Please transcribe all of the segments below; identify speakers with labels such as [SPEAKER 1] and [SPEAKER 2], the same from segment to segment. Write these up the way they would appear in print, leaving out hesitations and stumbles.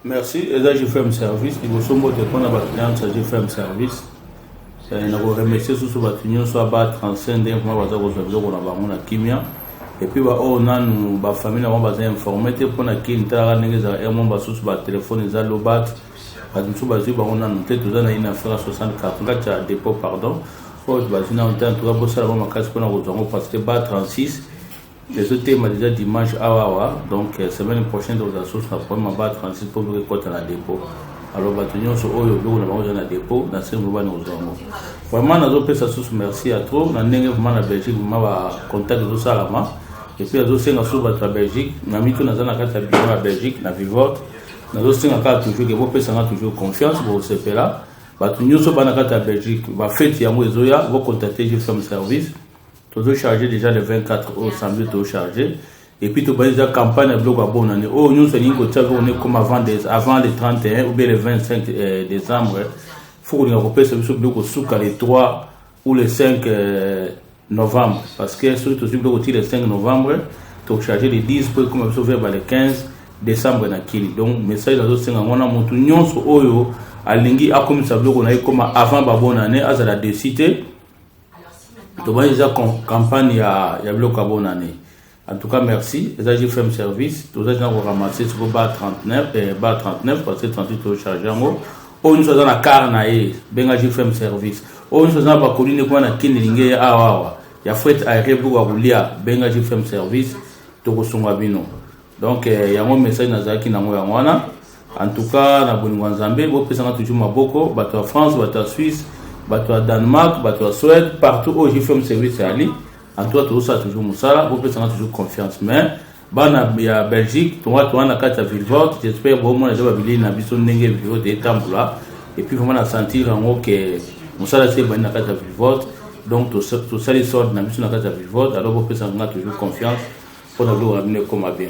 [SPEAKER 1] Merci. Et là, j'ai fait un service. Il faut que on a battu j'ai fait un service. Je remercie sous ce bâtiment, soit bas 35 d'un mois, on a Kimia. Et puis, on a une famille, on va informer pour la Kinta, on a sous téléphone, ils ont le bat. On a noté tout ça, une affaire 64 dépôt, pardon. On a en tout cas, parce que bas 36. Les autres thèmes déjà dimanche à donc semaine prochaine dans la source la première bas 36 pour que côté dans dépôt alors bâtiment sur oyo bureau dans la dépôt dans ce moment nous avons vraiment nous avons ça sous merci à trop dans n'engue vraiment la Belgique vraiment va contact de ça là et puis nous avons sur la Belgique na mito na zana kata bien la Belgique na vivante nous avons toujours que vous pensez toujours confiance pour ce fait là bâtiment sur bana kata Belgique va fête ya mozoya vous contacter je fais un service toujours chargé déjà le 24 au samedi tout chargé et puis tout bas déjà campagne bloc à bonne année oh nous c'est une côté on est comme avant le 31 ou bien le 25 décembre faut qu'on repère ce bloc sous les 3 ou le 5 novembre parce que surtout ce bloc le 5 novembre tout chargé les 10 pour comme sauver le 15 décembre na kili donc message dans ce on a montu nyonso oyo alingi a comme ça bloc on a comme avant ba bonne année à la décité tu vois déjà campagne ya bloc à bonne année. En tout cas merci. J'ai fait un service. Tout ça j'ai ramassé sur bas 39 parce que 38 au chargé en haut. On nous dans la carnae. Ben j'ai fait un service. On nous dans la colline quoi na kinlinge awa. Ya fret aéré pour roulia. Ben j'ai fait un service. To kosonga bino. Donc ya mon message na zaki na moya wana. En tout cas na bongo nzambe bo pesa toujours maboko bato France bato Suisse bato à Danemark, bato à Suède, partout où j'ai fait un service à Ali. En tout cas, tout ça toujours Moussala, vous pouvez toujours confiance. Mais, bana ya Belgique, tu vois, na carte Villevorde, j'espère bon moi déjà babilier na biso ndenge Villevorde de Tamboula. Et puis vraiment sentir en haut que Moussala c'est na carte Villevorde. Donc tout ça les sort na biso na carte Villevorde, alors vous pouvez toujours confiance pour nous ramener comme bien.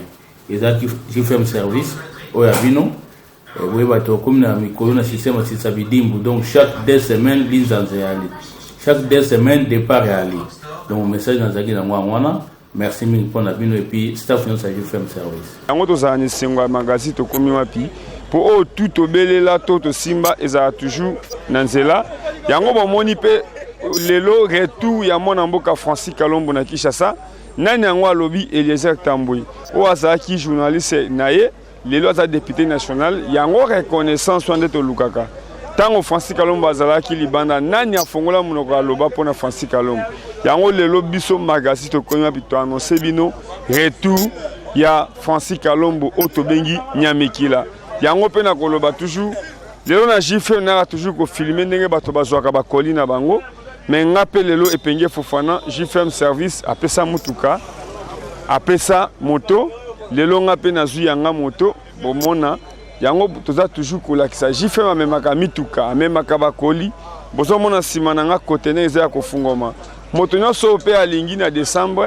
[SPEAKER 1] Et ça j'ai fait un service au Yabino. Oui, comme na mikolo na système sisabidimbu donc chaque 2 semaines linzanze ali chaque 2 semaines départ ali donc message dans zaki na mwana merci mille pour na bino et puis staff nous ça fait un service
[SPEAKER 2] yango to za ni singwa magazine to komi wapi pour tout obelela to simba eza toujours na nzela yango bomoni pe lelo retour ya mona mboka Francis Kalombo na Kinshasa nani yango alobi Eliezer Tambouy o azaki journaliste naye les lois député national yango reconnaissance soit de lukaka tango Francis Kalombo azalaki libanda nani afongola monoko aloba pona Francis Kalombo yango lelo biso magazine to konya bito annoncer bino retour ya Francis Kalombo otobengi nyamikila yango pe na koloba toujours lelo na JF na toujours ko filmer ndenge bato bazwaka ba kolina bango mais ngape lelo epenge Fofana JFM service apesa mutuka apesa moto lelo ngape na zu yanga moto bomona yango toza toujours kolakisa JFM amemaka mituka amemaka bakoli bozo mona simana nga conteneur eza ya kofungoma moto nyonso pe alingi na décembre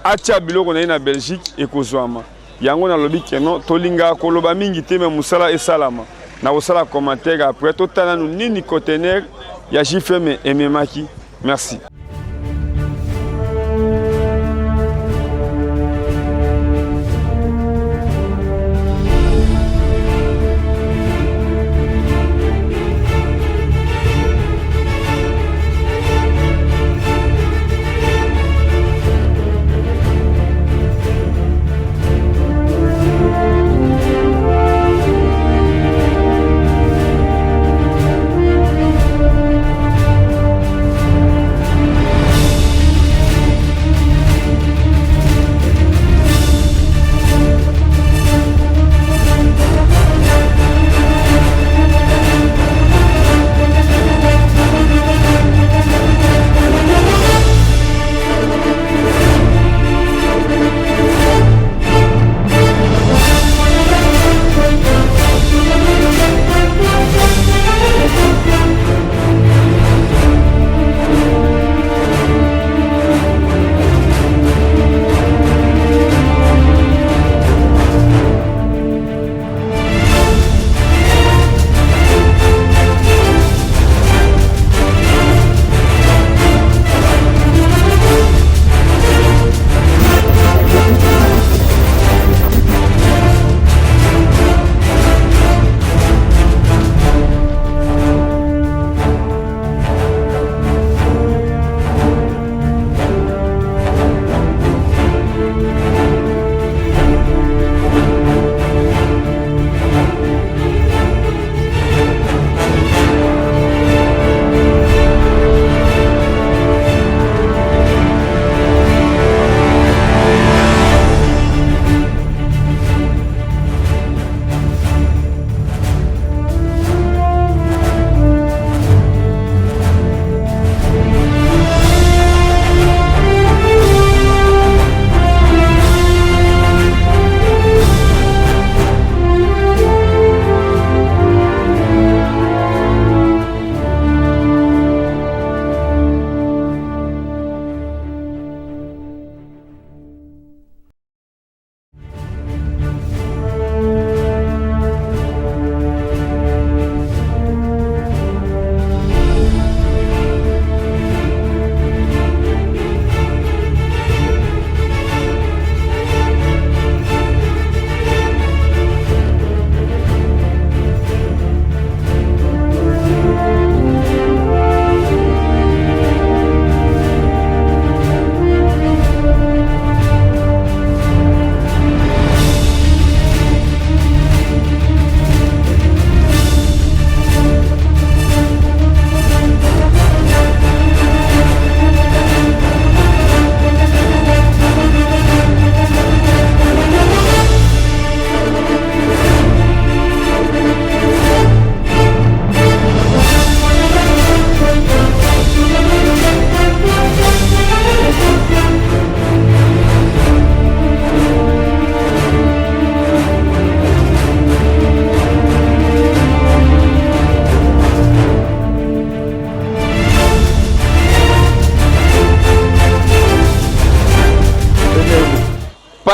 [SPEAKER 2] atia biloko na Belgique ekozwama yango na lobi keno tolinga koloba mingi te me musala esalama na osala commentaire après totala nini conteneur ya JFM ememaki merci.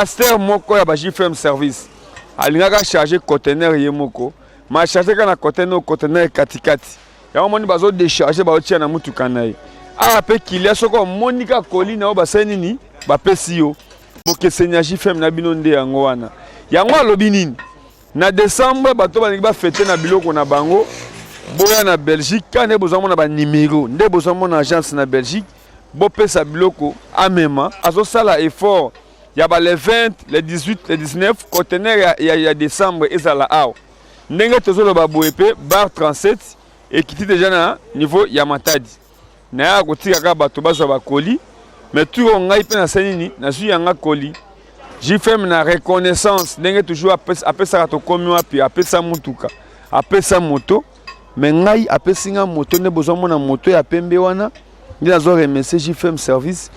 [SPEAKER 2] pasteur moko ya ba JFM service alingaka charger conteneur ye moko ma charger kana conteneur katikati ya moni bazo décharger ba otia na mutuka na ye a pe kilia soko monika kolina o baseni ni ba pesi yo boke senya JFM na bino nde yango wana yango alobi nini na décembre bato balingi ba fêter na biloko na bango boya na Belgique kane bozamo na ba numéro nde bozamo na agence na Belgique bo pesa biloko amema azo sala effort ya ba les 20 les 18 les 19 conteneur ya décembre ezala aw ndenge tozolo ba boepe bar 37 et qui déjà na niveau ya Matadi na ya kotika ka bato bazo ba colis mais tout on ngai pe na senini na su yanga colis JFM na reconnaissance ndenge toujours apesa to komi wapi apesa mutuka apesa moto mais ngai apesinga moto ne besoin na moto ya pembe wana ndi nazo remercier JFM service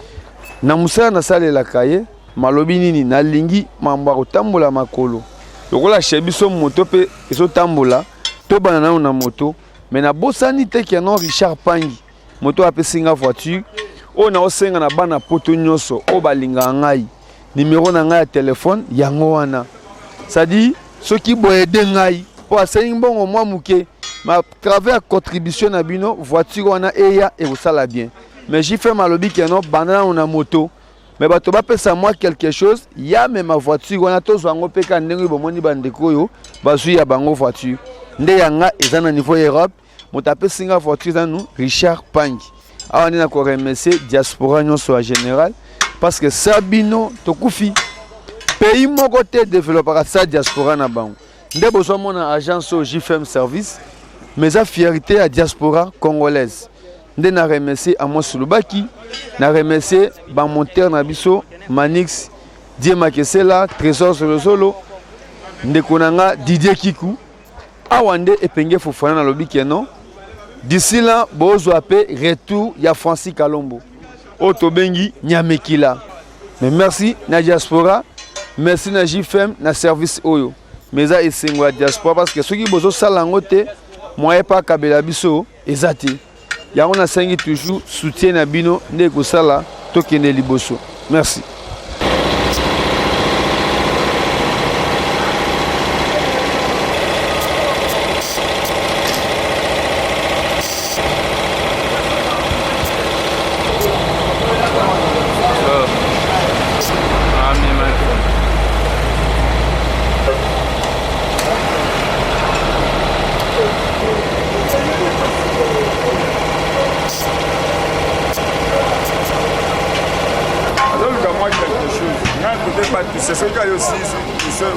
[SPEAKER 2] na musala na sale la kaye malobi nini na lingi mambo kotambola makolo lokola shebiso moto pe ezo tambola to banana na moto mais na bosani te ki non Richard Pangi moto apesinga voiture o na osenga na bana poto nyoso o balinga ngai numéro na ngai ya téléphone yango wana sadi soki boyede ngai po asengi bongo mwa muke ma travers contribution na bino voiture wana eya e osala bien mais JFM malobi ki non banana na moto mais bato ba pesa moi quelque chose ya même ma voiture wana tozo ngo peka ndenge bomoni bandeko yo bazu ya bango voiture nde yanga ezana niveau Europe motape singa voiture za nous Richard Pangi awa ndina ko remercier diaspora nyonso en général parce que sabino tokufi pays moko te développer sa diaspora na bango nde bozo mona agence au JFM service mais a fierté à diaspora congolaise nde na remercier Amos Lubaki na remercier ba monteur na biso Manix Die Makesela Trésor Solo nde konanga Didier Kiku awande epenge fofana na lobi keno d'ici là bozo apé retour ya Francis Kalombo otobengi nyamekila mais merci na diaspora merci na JFM na service oyo mais a esengo ya diaspora parce que soki bozo sala ngote moye pa kabela biso ezati yango na sengi toujours soutien na bino nde ko sala tokende liboso merci. C'est ce qu'il y a aussi, c'est ce que